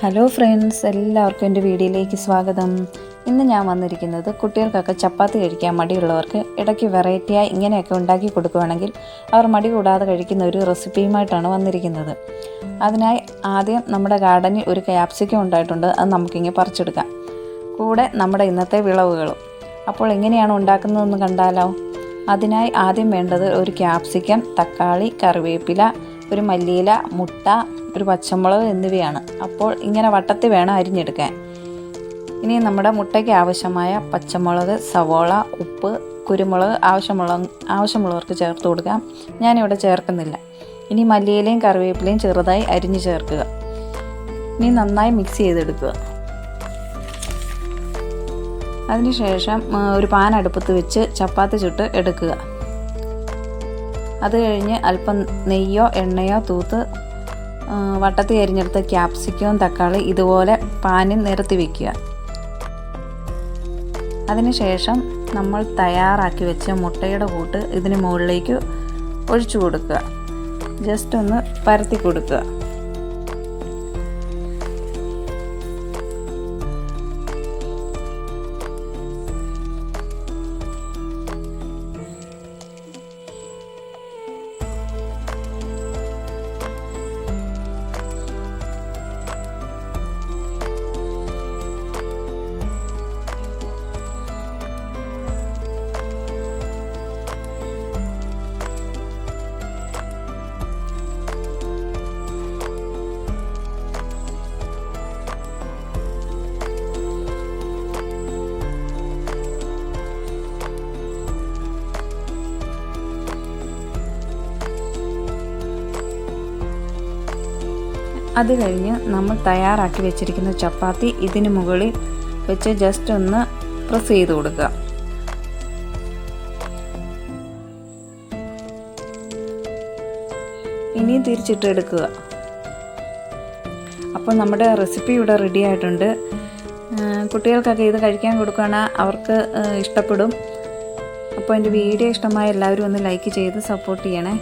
Hello friends, എല്ലാവർക്കും എൻ്റെ വീഡിയോയിലേക്ക് സ്വാഗതം. ഇന്ന് ഞാൻ വന്നിരിക്കുന്നത് കുട്ടികൾക്കൊക്കെ ചപ്പാത്തി കഴിക്കാൻ മടിയുള്ളവർക്ക് ഇടയ്ക്ക് വെറൈറ്റിയായി ഇങ്ങനെയൊക്കെ ഉണ്ടാക്കി കൊടുക്കുകയാണെങ്കിൽ അവർ മടി കൂടാതെ കഴിക്കുന്ന ഒരു റെസിപ്പിയുമായിട്ടാണ് വന്നിരിക്കുന്നത്. അതിനായി ആദ്യം നമ്മുടെ ഗാർഡനിൽ ഒരു ക്യാപ്സിക്കം ഉണ്ടായിട്ടുണ്ട്, അത് നമുക്കിങ്ങനെ പറിച്ചെടുക്കാം. കൂടെ നമ്മുടെ ഇന്നത്തെ വിളവുകളും. അപ്പോൾ എങ്ങനെയാണ് ഉണ്ടാക്കുന്നതെന്ന് കണ്ടാലോ? അതിനായി ആദ്യം വേണ്ടത് ഒരു ക്യാപ്സിക്കം, തക്കാളി, കറിവേപ്പില, ഒരു മല്ലിയില, മുട്ട, ഒരു പച്ചമുളക് എന്നിവയാണ്. അപ്പോൾ ഇങ്ങനെ വട്ടത്തിൽ വേണം അരിഞ്ഞെടുക്കാൻ. ഇനി നമ്മുടെ മുട്ടയ്ക്ക് ആവശ്യമായ പച്ചമുളക്, സവോള, ഉപ്പ്, കുരുമുളക് ആവശ്യമുള്ളവർക്ക് ചേർത്ത് കൊടുക്കാം. ഞാനിവിടെ ചേർക്കുന്നില്ല. ഇനി മല്ലിയിലയും കറിവേപ്പിലയും ചെറുതായി അരിഞ്ഞ് ചേർക്കുക. ഇനി നന്നായി മിക്സ് ചെയ്തെടുക്കുക. അതിനുശേഷം ഒരു പാൻ അടുപ്പത്ത് വെച്ച് ചപ്പാത്തി ചുട്ട് എടുക്കുക. അത് കഴിഞ്ഞ് അല്പം നെയ്യോ എണ്ണയോ തൂത്ത് വട്ടത്തിൽ അരിഞ്ഞെടുത്ത ക്യാപ്സിക്കവും തക്കാളി ഇതുപോലെ പാനിൽ നിരത്തി വയ്ക്കുക. അതിനുശേഷം നമ്മൾ തയ്യാറാക്കി വെച്ച മുട്ടയുടെ കൂട്ട് ഇതിന് മുകളിലേക്ക് ഒഴിച്ചു കൊടുക്കുക. ജസ്റ്റ് ഒന്ന് പരത്തി കൊടുക്കുക. അത് കഴിഞ്ഞ് നമ്മൾ തയ്യാറാക്കി വെച്ചിരിക്കുന്ന ചപ്പാത്തി ഇതിന് മുകളിൽ വെച്ച് ജസ്റ്റ് ഒന്ന് പ്രസ് ചെയ്ത് കൊടുക്കുക. ഇനിയും തിരിച്ചിട്ടെടുക്കുക. അപ്പോൾ നമ്മുടെ റെസിപ്പി ഇവിടെ റെഡി ആയിട്ടുണ്ട്. കുട്ടികൾക്കൊക്കെ ഇത് കഴിക്കാൻ കൊടുക്കുകയാണെങ്കിൽ അവർക്ക് ഇഷ്ടപ്പെടും. അപ്പോൾ എൻ്റെ വീഡിയോ ഇഷ്ടമായ എല്ലാവരും ഒന്ന് ലൈക്ക് ചെയ്ത് സപ്പോർട്ട് ചെയ്യണേ.